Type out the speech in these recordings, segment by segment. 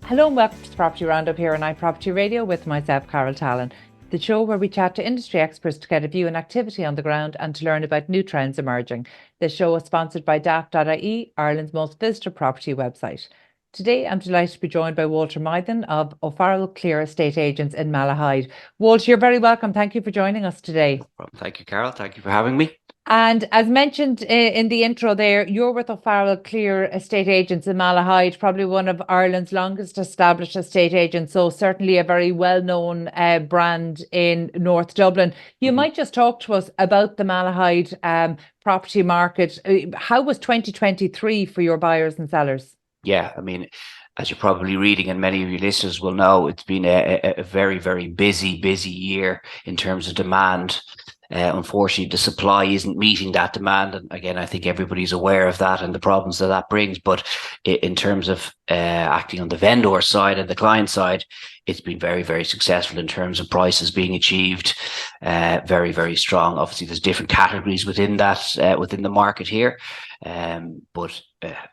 Hello and welcome to the Property Roundup here on iPropertyRadio with myself, Carol Tallon, the show where we chat to industry experts to get a view and activity on the ground and to learn about new trends emerging. This show is sponsored by daft.ie, Ireland's most visited property website. Today, I'm delighted to be joined by Walter Mythen of O'Farrell Cleere Estate Agents in Malahide. Walter, you're very welcome. Thank you for joining us today. No problem. Thank you, Carol. Thank you for having me. And as mentioned in the intro there, you're with O'Farrell Cleere Estate Agents in Malahide, probably one of Ireland's longest established estate agents, so certainly a very well-known brand in North Dublin. You might just talk to us about the Malahide property market. How was 2023 for your buyers and sellers? Yeah, I mean, as you're probably reading, and many of your listeners will know, it's been a very, very busy year in terms of demand. Unfortunately, the supply isn't meeting that demand. And again, I think everybody's aware of that and the problems that that brings. But in terms of acting on the vendor side and the client side, it's been very, very successful in terms of prices being achieved. Very, very strong. Obviously, there's different categories within that, within the market here. But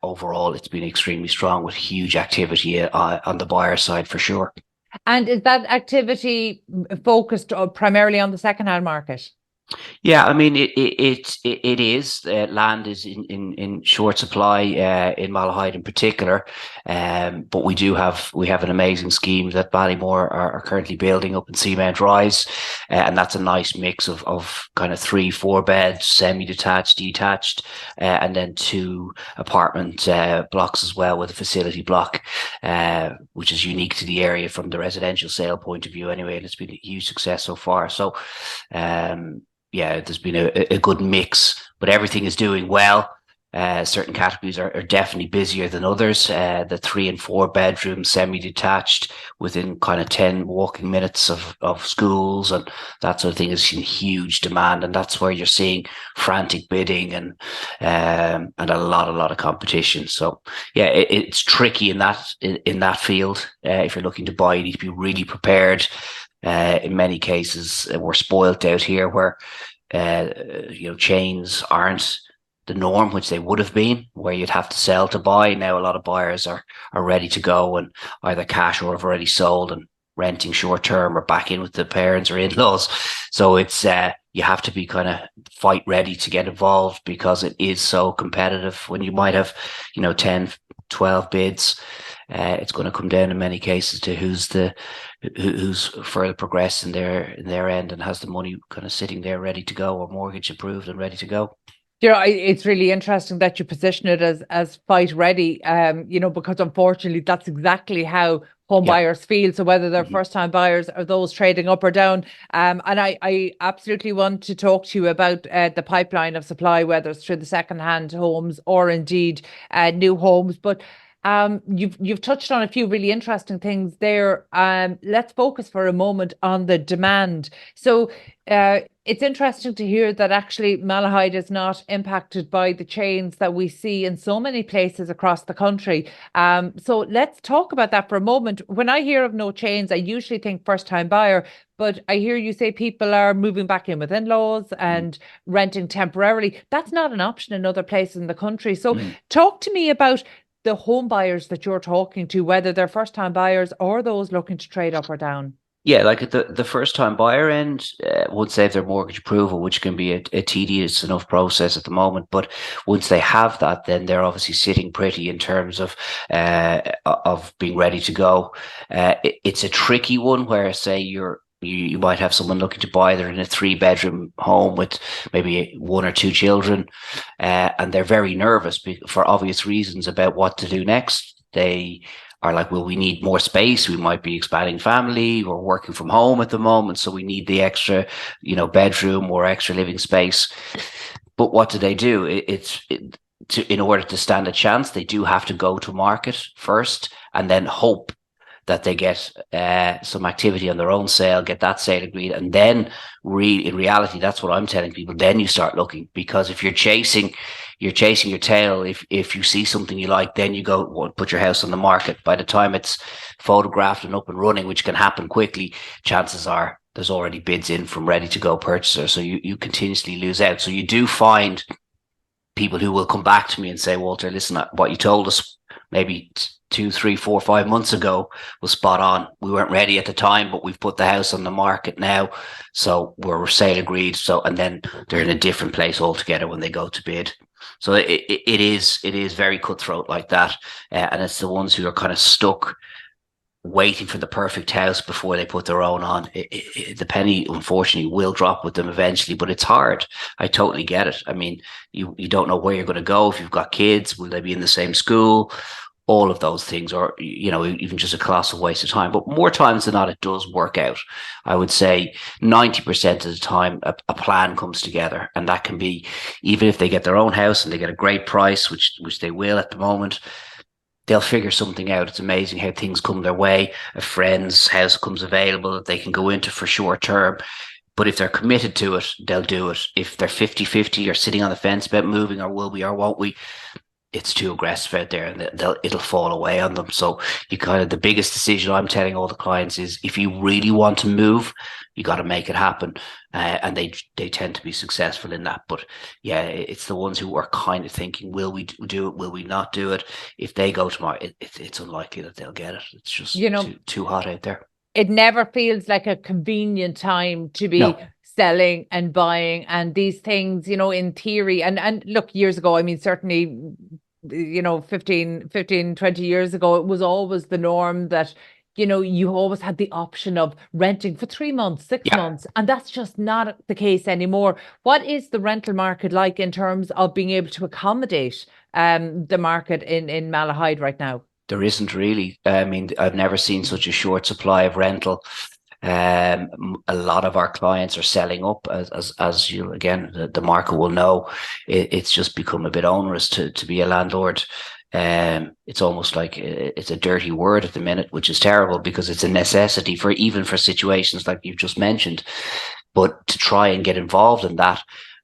overall, it's been extremely strong with huge activity on the buyer side for sure. And is that activity focused primarily on the second-hand market? Yeah, I mean it is. Land is in short supply in Malahide in particular, but we have an amazing scheme that Ballymore are currently building up in Cement Rise, and that's a nice mix of kind of 3-4 beds, semi-detached, detached, and then 2 apartment blocks as well with a facility block, which is unique to the area from the residential sale point of view anyway, and it's been a huge success so far. So. Yeah, there's been a good mix, but everything is doing well. Certain categories are definitely busier than others. The 3 and 4 bedroom semi-detached within kind of 10 walking minutes of schools and that sort of thing is in huge demand, and that's where you're seeing frantic bidding and a lot of competition. So yeah, it's tricky in that field. If you're looking to buy, you need to be really prepared. In many cases, we're spoilt out here where, chains aren't the norm, which they would have been, where you'd have to sell to buy. Now, a lot of buyers are ready to go and either cash or have already sold and renting short term or back in with the parents or in-laws. So it's, you have to be kind of fight ready to get involved because it is so competitive when you might have, 10, 12 bids. It's going to come down in many cases to who's further progressed in their end and has the money kind of sitting there ready to go or mortgage approved and ready to go. It's really interesting that you position it as fight ready, because unfortunately that's exactly how home buyers feel. So whether they're first time buyers or those trading up or down. And I absolutely want to talk to you about the pipeline of supply, whether it's through the second-hand homes or indeed new homes. But you've touched on a few really interesting things there. Let's focus for a moment on the demand. So it's interesting to hear that actually Malahide is not impacted by the chains that we see in so many places across the country. So let's talk about that for a moment. When I hear of no chains, I usually think first time buyer, but I hear you say people are moving back in with in-laws and renting temporarily. That's not an option in other places in the country. So talk to me about the home buyers that you're talking to, whether they're first time buyers or those looking to trade up or down. Yeah, like at the first time buyer end, once they have their mortgage approval, which can be a tedious enough process at the moment, but once they have that, then they're obviously sitting pretty in terms of being ready to go. It's a tricky one where, say, you might have someone looking to buy. They're in a 3-bedroom home with maybe 1 or 2 children, and they're very nervous for obvious reasons about what to do next. They are like, well, we need more space. We might be expanding family. We're working from home at the moment, so we need the extra, bedroom or extra living space. But what do? In order to stand a chance, they do have to go to market first and then hope that they get some activity on their own sale, get that sale agreed, and then in reality, that's what I'm telling people. Then you start looking, because if you're chasing your tail. If you see something you like, then you go put your house on the market. By the time it's photographed and up and running, which can happen quickly, chances are there's already bids in from ready to go purchasers. So you continuously lose out. So you do find people who will come back to me and say, Walter, listen, what you told us maybe 2, 3, 4, 5 months ago was spot on. We weren't ready at the time, but we've put the house on the market now, so we're sale agreed. So, and then they're in a different place altogether when they go to bid. So it is very cutthroat like that, and it's the ones who are kind of stuck waiting for the perfect house before they put their own on. The penny, unfortunately, will drop with them eventually, but it's hard. I totally get it. I mean, you don't know where you're going to go. If you've got kids, will they be in the same school? All of those things, or, you know, even just a colossal waste of time. But more times than not, it does work out. I would say 90% of the time, a plan comes together, and that can be, even if they get their own house and they get a great price, which they will at the moment, they'll figure something out. It's amazing how things come their way. A friend's house comes available that they can go into for short term. But if they're committed to it, they'll do it. If they're 50-50 or sitting on the fence about moving, or will we or won't we, it's too aggressive out there, and it'll fall away on them. So the biggest decision I'm telling all the clients is, if you really want to move, you got to make it happen. And they tend to be successful in that. But yeah, it's the ones who are kind of thinking, will we do it? Will we not do it? If they go tomorrow, it's unlikely that they'll get it. It's just too hot out there. It never feels like a convenient time to be selling and buying and these things, in theory. And look, years ago, I mean, certainly, 15, 20 years ago, it was always the norm that, you always had the option of renting for 3 months, 6 months, and that's just not the case anymore. What is the rental market like in terms of being able to accommodate the market in Malahide right now? There isn't really. I mean, I've never seen such a short supply of rental. A lot of our clients are selling up, as you, again, the market will know. It's just become a bit onerous to be a landlord. It's almost like it's a dirty word at the minute, which is terrible, because it's a necessity even for situations like you've just mentioned. But to try and get involved in that,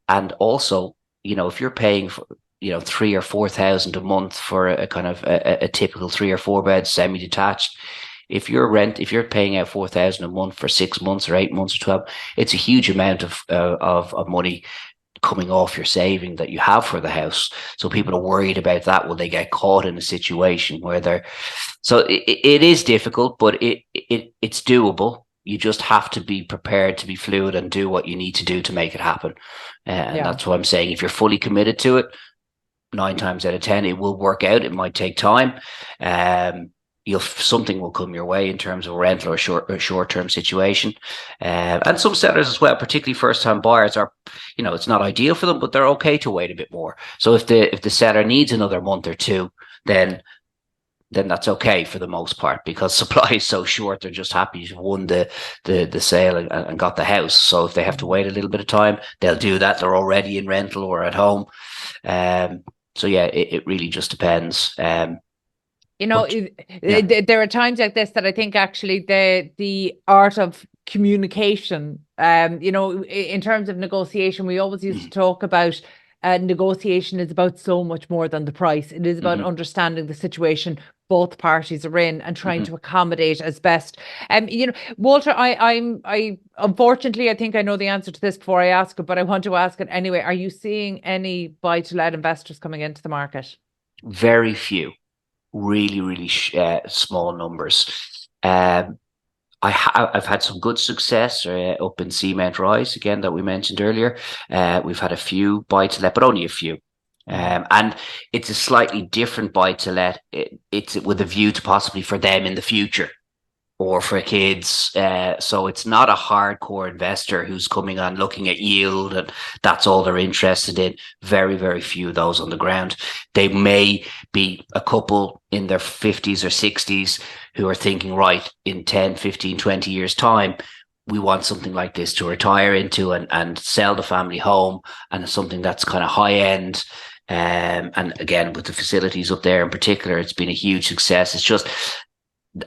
and also, if you're paying for 3,000 or 4,000 a month for a kind of a typical 3 or 4 bed semi-detached. If you're paying out 4,000 a month for 6 months or 8 months or 12, it's a huge amount of money coming off your saving that you have for the house. So people are worried about that. Will they get caught in a situation where so it is difficult, but it's doable. You just have to be prepared to be fluid and do what you need to do to make it happen. And that's what I'm saying. If you're fully committed to it, 9 times out of 10, it will work out. It might take time. Something will come your way in terms of rental or short-term situation. And some sellers as well, particularly first-time buyers, are, it's not ideal for them, but they're okay to wait a bit more. So if the seller needs another month or two, then that's okay for the most part, because supply is so short. They're just happy you've won the sale and got the house. So if they have to wait a little bit of time, they'll do that. They're already in rental or at home. So yeah, it really just depends. There are times like this that I think actually the art of communication, in terms of negotiation, we always used to talk about negotiation is about so much more than the price. It is about understanding the situation both parties are in and trying to accommodate as best. Walter, I unfortunately, I think I know the answer to this before I ask it, but I want to ask it anyway. Are you seeing any buy-to-let investors coming into the market? Very few, really, really small numbers. I've had some good success up in Cement Rise, again, that we mentioned earlier. We've had a few buy-to-let, but only a few. And it's a slightly different buy-to-let. It's with a view to possibly for them in the future or for kids. So it's not a hardcore investor who's coming on looking at yield and that's all they're interested in. Very, very few of those on the ground. They may be a couple in their 50s or 60s who are thinking, right, in 10, 15, 20 years' time, we want something like this to retire into and sell the family home, and something that's kind of high end. And again, with the facilities up there in particular, it's been a huge success. It's just,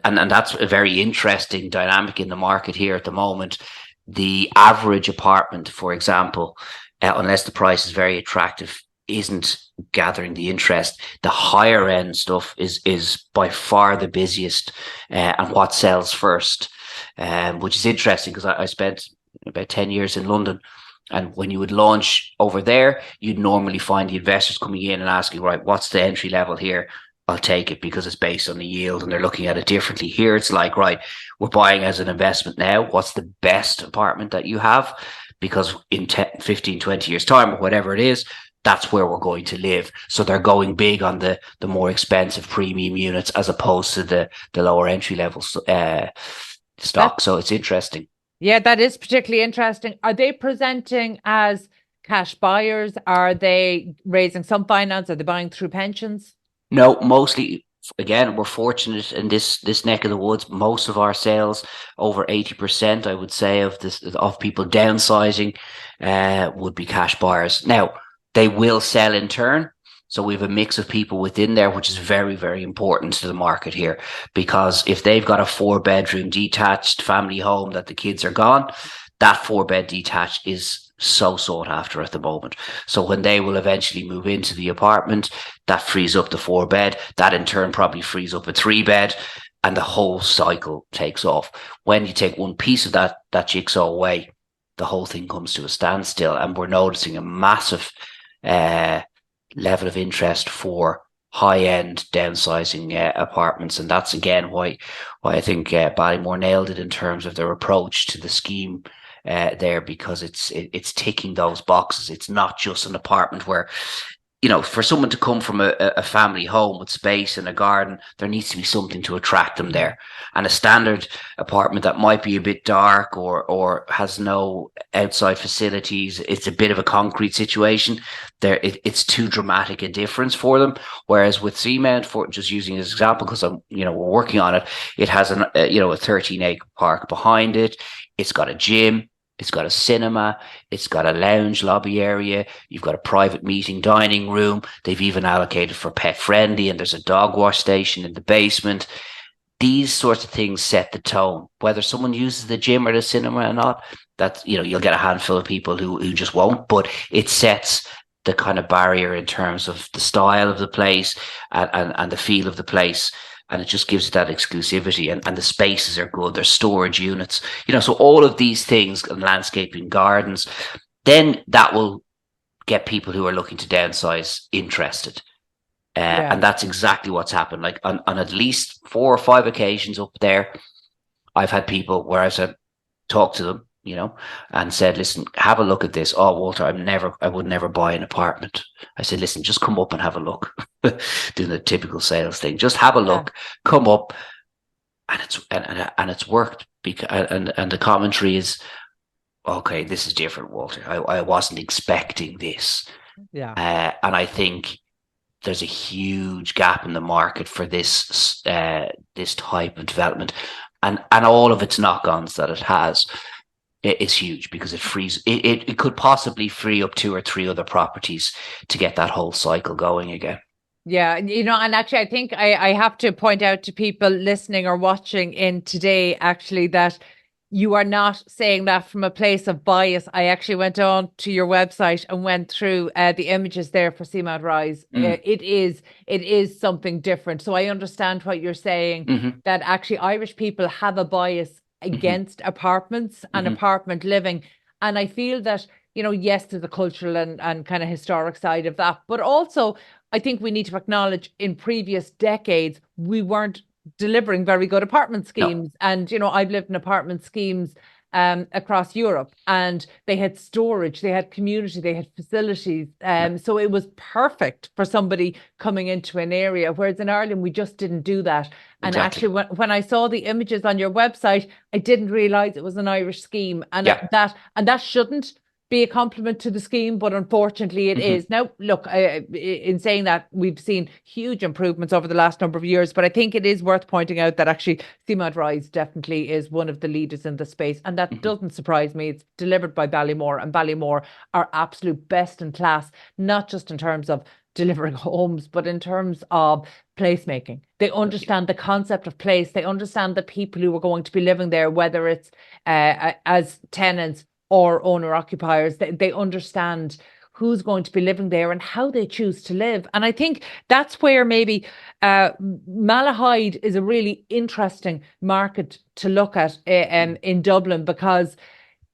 and that's a very interesting dynamic in the market here at the moment. The average apartment, for example, unless the price is very attractive, isn't gathering the interest. The higher end stuff is by far the busiest, and what sells first, which is interesting, because I spent about 10 years in London. And when you would launch over there, you'd normally find the investors coming in and asking, right, what's the entry level here? I'll take it because it's based on the yield and they're looking at it differently. Here it's like, right, we're buying as an investment now. What's the best apartment that you have? Because in 10, 15, 20 years time or whatever it is, that's where we're going to live. So they're going big on the more expensive premium units as opposed to the lower entry level stock. So it's interesting. Yeah, that is particularly interesting. Are they presenting as cash buyers? Are they raising some finance? Are they buying through pensions? No, mostly. Again, we're fortunate in this neck of the woods. Most of our sales, over 80%, I would say, of people downsizing, would be cash buyers. Now, they will sell in turn. So we have a mix of people within there, which is very, very important to the market here. Because if they've got a 4-bedroom detached family home that the kids are gone, that 4-bed detached is so sought after at the moment. So when they will eventually move into the apartment, that frees up the 4-bed. That in turn probably frees up a 3-bed, and the whole cycle takes off. When you take one piece of that jigsaw away, the whole thing comes to a standstill, and we're noticing a massive level of interest for high-end downsizing apartments, and that's again why I think Ballymore nailed it in terms of their approach to the scheme there, because it's ticking those boxes. It's not just an apartment where, for someone to come from a family home with space and a garden, there needs to be something to attract them there. And a standard apartment that might be a bit dark or has no outside facilities, it's a bit of a concrete situation. It's too dramatic a difference for them. Whereas with Seamount, for just using as an example, because we're working on it, it has a 13-acre park behind it. It's got a gym. It's got a cinema. It's got a lounge lobby area. You've got a private meeting dining room. They've even allocated for pet friendly, and there's a dog wash station in the basement. These sorts of things set the tone. Whether someone uses the gym or the cinema or not, that's, you'll get a handful of people who just won't, but it sets the kind of barrier in terms of the style of the place and the feel of the place. And it just gives it that exclusivity, and the spaces are good. There's storage units, so all of these things, and landscaping, gardens, then that will get people who are looking to downsize interested. And that's exactly what's happened. Like on at least 4 or 5 occasions up there, I've had people where I've said, talk to them, and said, listen, have a look at this. Oh, Walter, I would never buy an apartment. I said, listen, just come up and have a look. Doing the typical sales thing. Just have a look, come up, and it's worked. And the commentary is, okay, this is different, Walter. I wasn't expecting this. Yeah. And I think there's a huge gap in the market for this type of development, and all of its knock-ons that it has. It's huge because it could possibly free up 2 or 3 other properties to get that whole cycle going again. Yeah, and actually I think I have to point out to people listening or watching in today, actually, that you are not saying that from a place of bias. I actually went on to your website and went through the images there for Seamount Rise. It is something different. So I understand what you're saying, that actually Irish people have a bias against apartments and apartment living. And I feel that, yes, there's a cultural and kind of historic side of that. But also, I think we need to acknowledge in previous decades, we weren't delivering very good apartment schemes. No. And, I've lived in apartment schemes across Europe, and they had storage, they had community, they had facilities. So it was perfect for somebody coming into an area, whereas in Ireland, we just didn't do that. And actually, when I saw the images on your website, I didn't realize it was an Irish scheme, and that shouldn't be a compliment to the scheme, but unfortunately it is. Now, look, in saying that, we've seen huge improvements over the last number of years, but I think it is worth pointing out that actually Seamount Rise definitely is one of the leaders in the space, and that doesn't surprise me. It's delivered by Ballymore, and Ballymore are absolute best in class, not just in terms of delivering homes, but in terms of placemaking. They understand the concept of place. They understand the people who are going to be living there, whether it's as tenants or owner occupiers. They understand who's going to be living there and how they choose to live. And I think that's where maybe Malahide is a really interesting market to look at in Dublin, because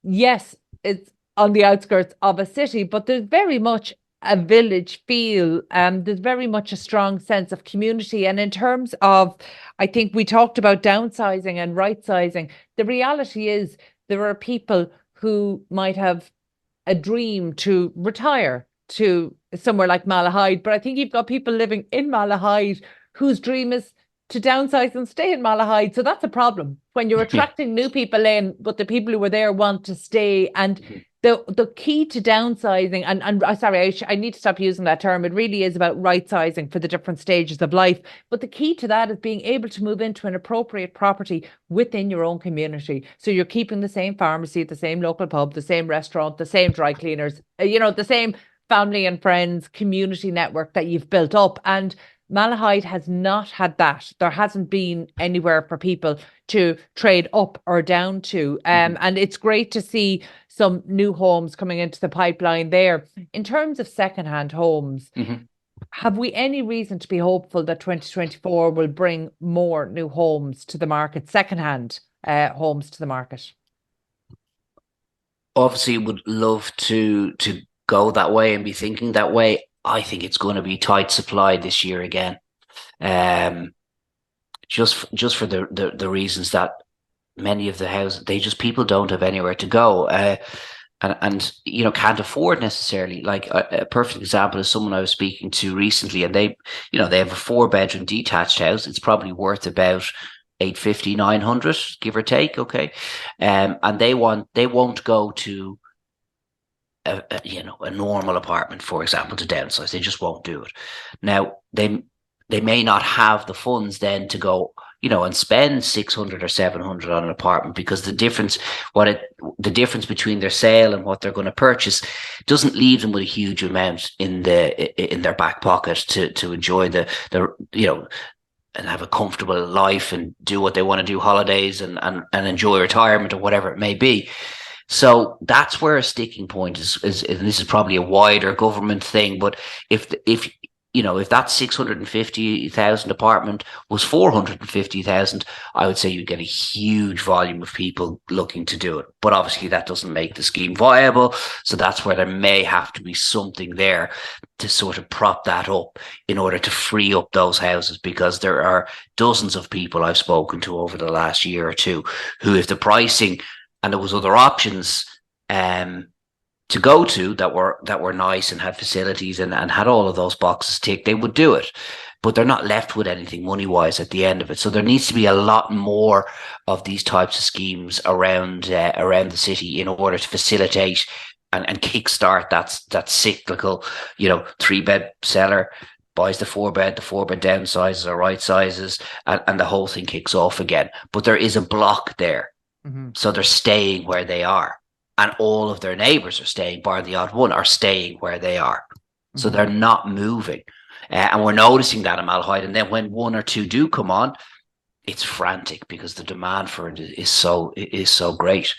yes, it's on the outskirts of a city, but there's very much a village feel. There's very much a strong sense of community. And in terms of, I think we talked about downsizing and right sizing. The reality is there are people who might have a dream to retire to somewhere like Malahide, but I think you've got people living in Malahide whose dream is to downsize and stay in Malahide. So that's a problem when you're attracting new people in, but the people who were there want to stay. And the key to downsizing, and sorry, I need to stop using that term. It really is about right sizing for the different stages of life. But the key to that is being able to move into an appropriate property within your own community. So you're keeping the same pharmacy, the same local pub, the same restaurant, the same dry cleaners, the same family and friends community network that you've built up. And Malahide has not had that. There hasn't been anywhere for people to trade up or down to. And it's great to see some new homes coming into the pipeline there. In terms of secondhand homes, have we any reason to be hopeful that 2024 will bring more new homes to the market, secondhand homes to the market? Obviously, would love to go that way and be thinking that way. I think it's going to be tight supply this year again. Just for the reasons that many of the houses, people don't have anywhere to go, and can't afford necessarily. Like a perfect example is someone I was speaking to recently, and they have a 4-bedroom detached house. It's probably worth about 850, 900, give or take. Okay, and they won't go to a normal apartment, for example, to downsize. They just won't do it. Now they may not have the funds then to go, and spend 600 or 700 on an apartment, because the difference between their sale and what they're going to purchase doesn't leave them with a huge amount in their back pocket to enjoy the and have a comfortable life and do what they want to do, holidays and enjoy retirement or whatever it may be. So that's where a sticking point is, and this is probably a wider government thing, but if that 650,000 apartment was 450,000, I would say you'd get a huge volume of people looking to do it. But obviously that doesn't make the scheme viable. So that's where there may have to be something there to sort of prop that up in order to free up those houses, because there are dozens of people I've spoken to over the last year or two who, if the pricing and there was other options to go to that were nice and had facilities and had all of those boxes ticked, they would do it. But they're not left with anything money-wise at the end of it. So there needs to be a lot more of these types of schemes around the city in order to facilitate and kickstart that cyclical, 3-bed seller buys the 4-bed, the 4-bed downsizes or right sizes, and the whole thing kicks off again. But there is a block there. So they're staying where they are, and all of their neighbours are staying, bar the odd one, are staying where they are. So they're not moving. And we're noticing that in Malahide. And then when one or two do come on, it's frantic because the demand for it is so great.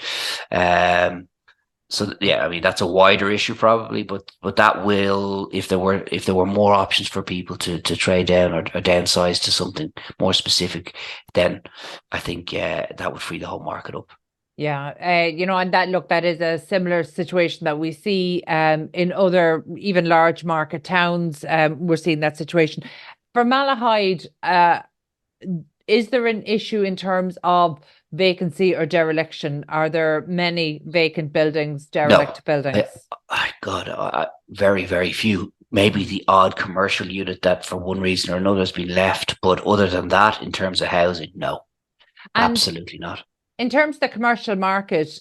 So yeah, I mean, that's a wider issue probably, but that will, if there were more options for people to trade down or downsize to something more specific, then I think that would free the whole market up. Yeah, and that is a similar situation that we see in other, even large market towns. We're seeing that situation. For Malahide, is there an issue in terms of vacancy or dereliction? Are there many vacant buildings, derelict buildings? Very, very few. Maybe the odd commercial unit that for one reason or another has been left. But other than that, in terms of housing, no, absolutely not. In terms of the commercial market,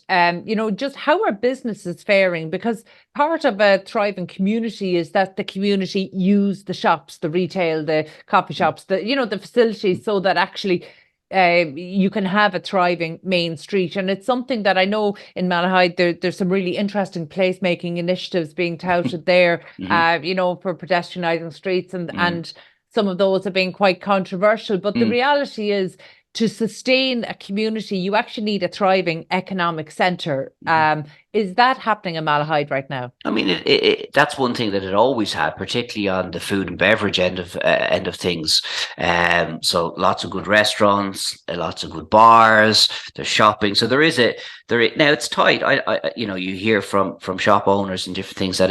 just how are businesses faring? Because part of a thriving community is that the community use the shops, the retail, the coffee shops, the facilities, so that actually you can have a thriving main street. And it's something that I know in Malahide, there's some really interesting placemaking initiatives being touted there, for pedestrianising streets and some of those have been quite controversial. But the reality is, to sustain a community, you actually need a thriving economic centre. Is that happening in Malahide right now? I mean, that's one thing that it always had, particularly on the food and beverage end of things. So lots of good restaurants, lots of good bars, there's shopping. So now it's tight. You hear from shop owners and different things that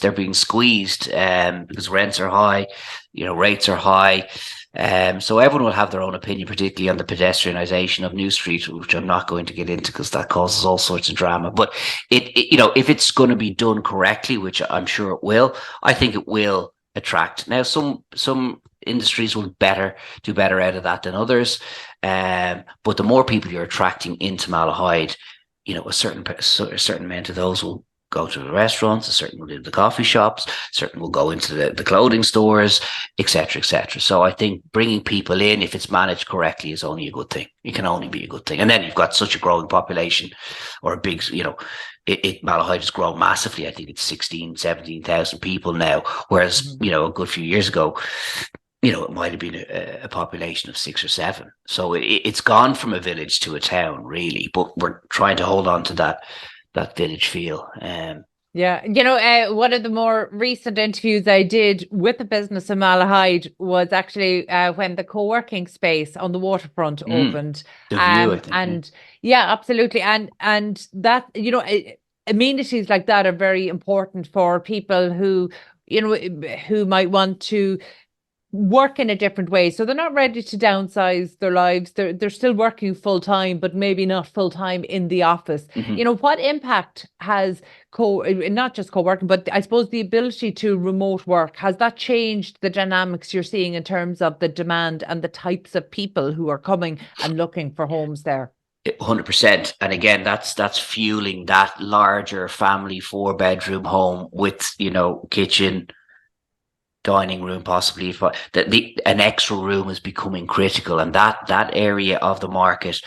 they're being squeezed, because rents are high, rates are high. So everyone will have their own opinion, particularly on the pedestrianisation of New Street, which I'm not going to get into because that causes all sorts of drama. But if it's going to be done correctly, which I'm sure it will, I think it will attract. Now, some industries will do better out of that than others. But the more people you're attracting into Malahide, a certain amount of those will go to the restaurants, a certain will do the coffee shops, certain will go into the clothing stores, etc., etc. So I think bringing people in, if it's managed correctly, is only a good thing. It can only be a good thing. And then you've got such a growing population, or a big, Malahide has grown massively. I think it's 17,000 people now, whereas, a good few years ago, it might have been a population of 6 or 7. So it's gone from a village to a town, really. But we're trying to hold on to that village feel. One of the more recent interviews I did with the business in Malahide was actually when the co-working space on the waterfront opened. The view, I think. Absolutely. And that, amenities like that are very important for people who might want to work in a different way. So they're not ready to downsize their lives. They're still working full time, but maybe not full time in the office. What impact has not just co-working, but I suppose the ability to remote work, has that changed the dynamics you're seeing in terms of the demand and the types of people who are coming and looking for homes there? 100%. And again, that's fueling that larger family 4-bedroom home with, kitchen, dining room, possibly. An extra room is becoming critical, and that area of the market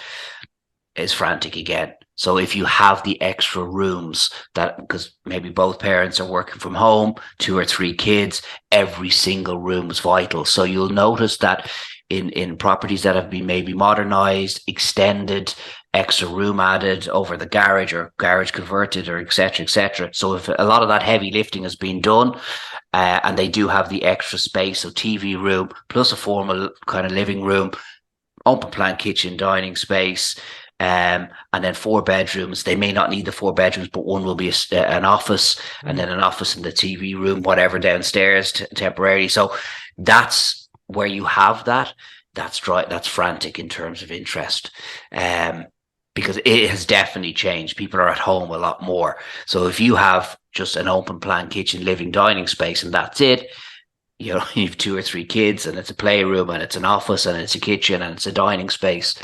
is frantic again. So if you have the extra rooms, because maybe both parents are working from home, 2 or 3 kids, every single room is vital. So you'll notice that in properties that have been maybe modernized, extended, extra room added over the garage, or garage converted, or etc., etc. So if a lot of that heavy lifting has been done, and they do have the extra space, so TV room plus a formal kind of living room, open plan kitchen, dining space, and then 4 bedrooms. They may not need the 4 bedrooms, but one will be an office, and then an office in the TV room, whatever, downstairs temporarily. So that's where you have that. That's frantic in terms of interest. Because it has definitely changed. People are at home a lot more. So if you have just an open plan kitchen, living, dining space, and that's it, you have 2 or 3 kids, and it's a playroom, and it's an office, and it's a kitchen, and it's a dining space,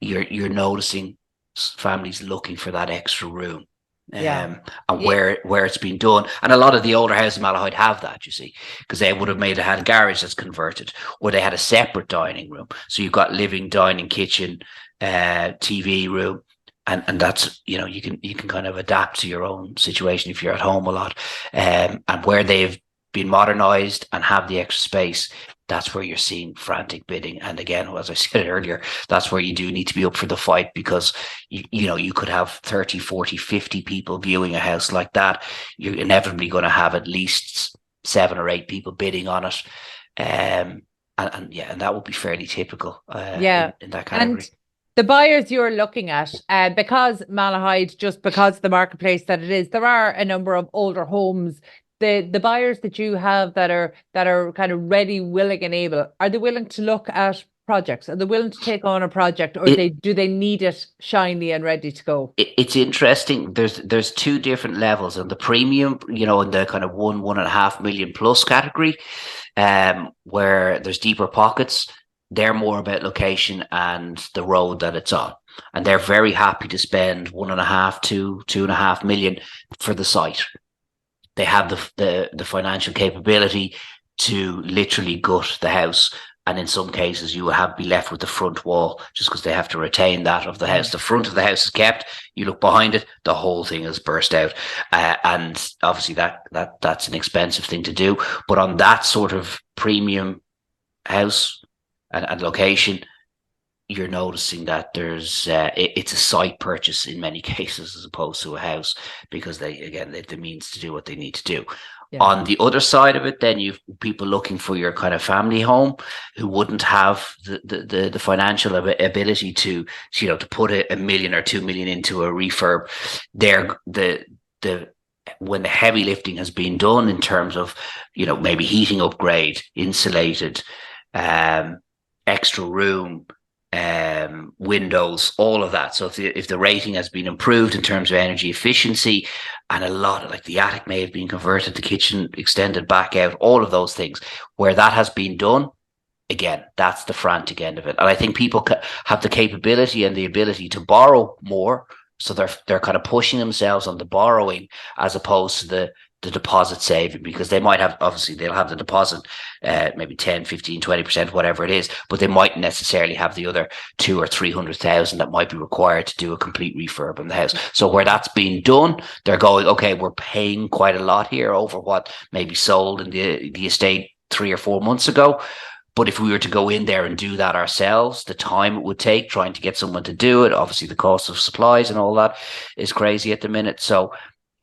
you're noticing families looking for that extra room. And where it's been done. And a lot of the older houses in Malahide have that, you see, because they would have had a garage that's converted, or they had a separate dining room. So you've got living, dining, kitchen, TV room, and that's, you can kind of adapt to your own situation if you're at home a lot, and where they've been modernized and have the extra space, that's where you're seeing frantic bidding. And again, as I said earlier, that's where you do need to be up for the fight, because you could have 30, 40, 50 people viewing a house like that. You're inevitably going to have at least 7 or 8 people bidding on it, and that would be fairly typical in that category. And the buyers you're looking at, because Malahide, just because of the marketplace that it is, there are a number of older homes. The buyers that you have that are kind of ready, willing, and able, are they willing to look at projects? Are they willing to take on a project, or do they need it shiny and ready to go? It's interesting. There's 2 different levels. And the premium, in the kind of 1.5 million plus category, where there's deeper pockets. They're more about location and the road that it's on. And they're very happy to spend 1.5 to 2.5 million for the site. They have the financial capability to literally gut the house. And in some cases, you will be left with the front wall, just because they have to retain that of the house. The front of the house is kept. You look behind it, the whole thing is burst out. And obviously that's an expensive thing to do. But on that sort of premium house, and location, you're noticing that there's it's a site purchase in many cases as opposed to a house, because they have the means to do what they need to do. Yeah. On the other side of it, then you've people looking for your kind of family home who wouldn't have the financial ability to to put a million or 2 million into a refurb. The when the heavy lifting has been done in terms of maybe heating upgrade, insulated, extra room, windows, all of that. So if the rating has been improved in terms of energy efficiency, and a lot of, like, the attic may have been converted, the kitchen extended back out, all of those things, where that has been done, again, that's the frantic end of it. And I think people have the capability and the ability to borrow more, so they're kind of pushing themselves on the borrowing as opposed to the deposit saving, because they might have, obviously they'll have the deposit, maybe 10, 15, 20%, whatever it is, but they mightn't necessarily have the other 200,000 or 300,000 that might be required to do a complete refurb in the house. So where that's being done, they're going, okay, we're paying quite a lot here over what maybe sold in the estate 3 or 4 months ago. But if we were to go in there and do that ourselves, the time it would take trying to get someone to do it, obviously the cost of supplies and all that is crazy at the minute. So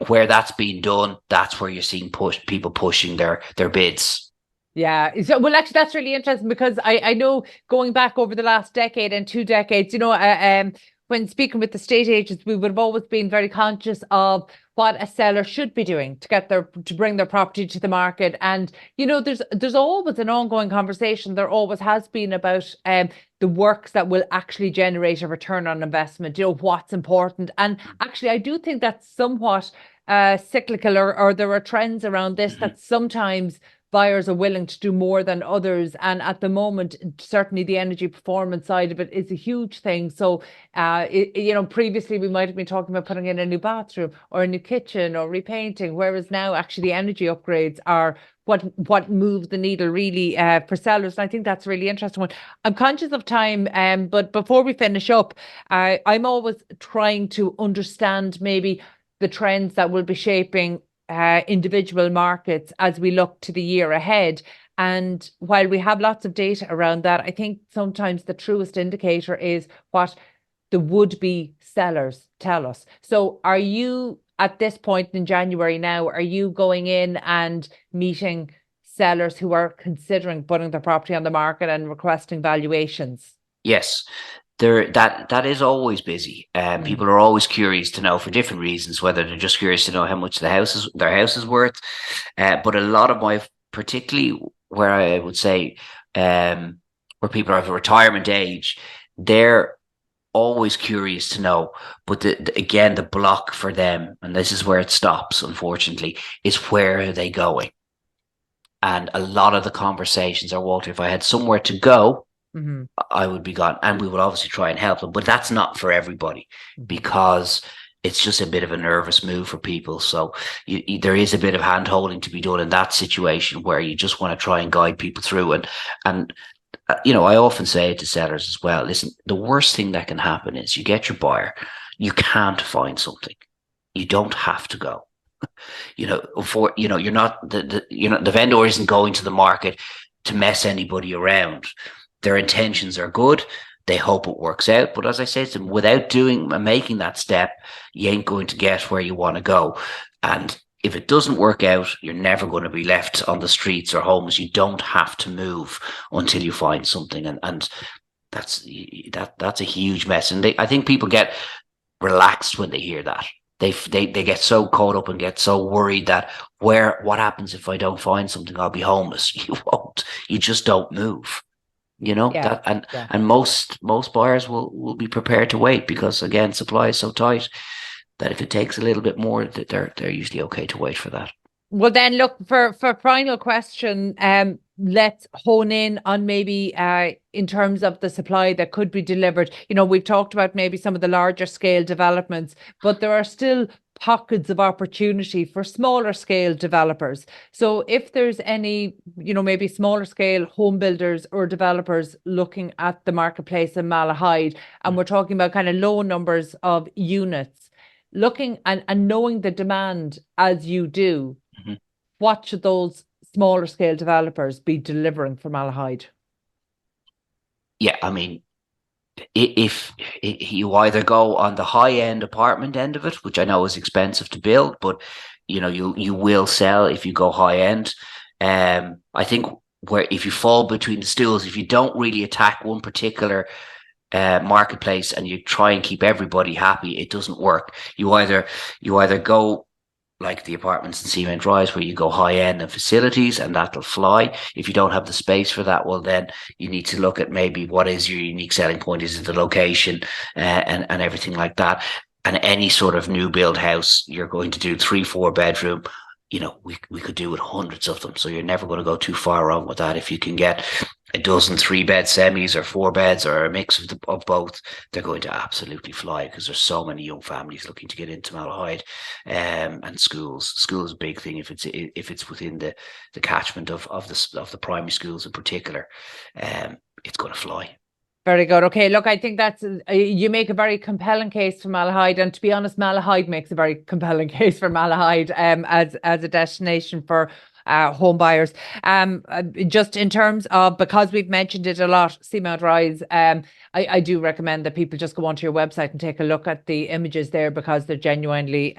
where that's being done, that's where you're seeing people pushing their bids. Yeah. So, well, actually, that's really interesting, because I know, going back over the last decade and 2 decades, when speaking with the estate agents, we would have always been very conscious of what a seller should be doing to bring their property to the market. And, there's always an ongoing conversation. There always has been about the works that will actually generate a return on investment, what's important. And actually, I do think that's somewhat cyclical, or there are trends around this, that sometimes buyers are willing to do more than others. And at the moment, certainly the energy performance side of it is a huge thing. So, previously we might have been talking about putting in a new bathroom or a new kitchen or repainting, whereas now actually the energy upgrades are what move the needle really for sellers. And I think that's a really interesting one. I'm conscious of time, but before we finish up, I'm always trying to understand maybe the trends that will be shaping individual markets as we look to the year ahead. And while we have lots of data around that, I think sometimes the truest indicator is what the would-be sellers tell us. So are you, at this point in January now, are you going in and meeting sellers who are considering putting their property on the market and requesting valuations? Yes. That is always busy. People are always curious to know, for different reasons, whether they're just curious to know how much their house is worth. But a lot of particularly where I would say, where people are of a retirement age, they're always curious to know. But again, the block for them, and this is where it stops, unfortunately, is where are they going? And a lot of the conversations are, Walter, if I had somewhere to go, I would be gone, and we would obviously try and help them, but that's not for everybody, because it's just a bit of a nervous move for people. So there is a bit of hand holding to be done in that situation, where you just want to try and guide people through. And I often say it to sellers as well. Listen, the worst thing that can happen is you get your buyer, you can't find something, you don't have to go. You're not the vendor isn't going to the market to mess anybody around. Their intentions are good. They hope it works out. But as I said to them, without making that step, you ain't going to get where you want to go. And if it doesn't work out, you're never going to be left on the streets or homeless. You don't have to move until you find something. And that's a huge mess. And I think people get relaxed when they hear that. They get so caught up and get so worried that what happens if I don't find something? I'll be homeless. You won't. You just don't move. And most buyers will be prepared to wait, because again, supply is so tight that if it takes a little bit more, that they're usually okay to wait for that. Well, then look, for final question, let's hone in on maybe in terms of the supply that could be delivered. We've talked about maybe some of the larger scale developments, but there are still pockets of opportunity for smaller scale developers. So if there's any, maybe smaller scale home builders or developers looking at the marketplace in Malahide, and we're talking about kind of low numbers of units, looking and knowing the demand as you do, what should those smaller scale developers be delivering for Malahide? Yeah, I mean, if you either go on the high end apartment end of it, which I know is expensive to build, but you will sell if you go high end. I think where if you fall between the stools, if you don't really attack one particular marketplace and you try and keep everybody happy, it doesn't work. You either go like the apartments in Cement Rise, where you go high end and facilities, and that'll fly. If you don't have the space for that, well, then you need to look at maybe what is your unique selling point. Is it the location and everything like that? And any sort of new build house, you're going to do 3-4 bedroom. We could do with hundreds of them. So you're never going to go too far wrong with that. If you can get a dozen 3-bed semis or 4 beds or a mix of both, they're going to absolutely fly, because there's so many young families looking to get into Malahide, and schools. School is a big thing if it's within the catchment of the primary schools in particular. It's going to fly. Very good. Okay, look, I think that's you make a very compelling case for Malahide, and to be honest, Malahide makes a very compelling case for Malahide as a destination for home buyers. Just in terms of, because we've mentioned it a lot, Cement Rise, I do recommend that people just go onto your website and take a look at the images there, because they're genuinely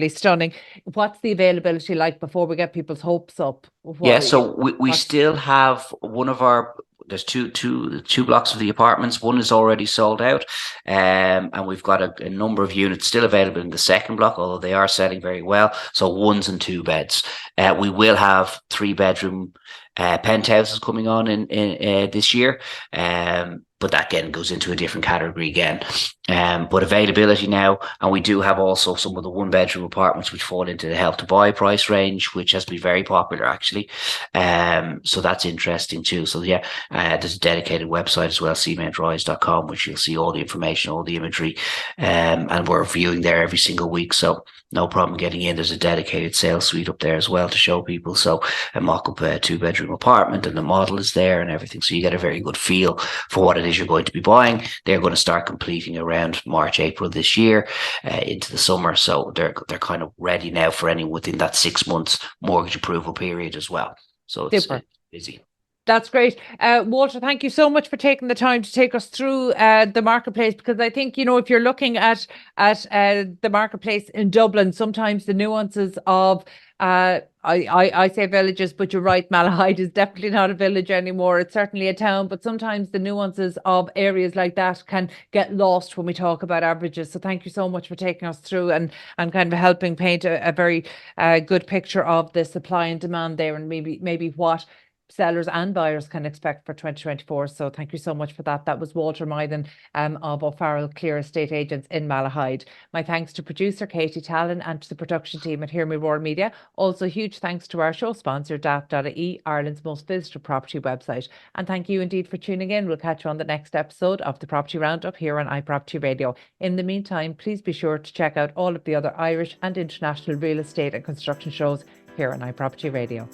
stunning. What's the availability like before we get people's hopes up? So we still have one of our. There's two blocks of the apartments. One is already sold out, and we've got a number of units still available in the second block, although they are selling very well. So 1s and 2 beds. We will have 3-bedroom penthouses coming on in this year. But that again goes into a different category again. But availability now, and we do have also some of the 1-bedroom apartments which fall into the Help to Buy price range, which has been very popular actually. So that's interesting too. So there's a dedicated website as well, cementrise.com, which you'll see all the information, all the imagery, and we're viewing there every single week. So no problem getting in. There's a dedicated sales suite up there as well to show people. So a mock-up 2-bedroom apartment, and the model is there and everything. So you get a very good feel for what it is you're going to be buying. They're going to start completing around March, April this year, into the summer. So they're kind of ready now for anyone within that 6 months mortgage approval period as well. So it's busy. That's great. Walter, thank you so much for taking the time to take us through the marketplace, because I think, if you're looking at the marketplace in Dublin, sometimes the nuances of, I say villages, but you're right, Malahide is definitely not a village anymore. It's certainly a town, but sometimes the nuances of areas like that can get lost when we talk about averages. So thank you so much for taking us through and kind of helping paint a very good picture of the supply and demand there, and maybe what sellers and buyers can expect for 2024. So thank you so much for that. That was Walter Mythen of O'Farrell Cleere Estate Agents in Malahide. My thanks to producer Katie Tallon and to the production team at Hear Me Roar Media. Also huge thanks to our show sponsor daft.ie, Ireland's most visited property website. And thank you indeed for tuning in. We'll catch you on the next episode of the Property Roundup here on iPropertyRadio. In the meantime, please be sure to check out all of the other Irish and international real estate and construction shows here on iPropertyRadio.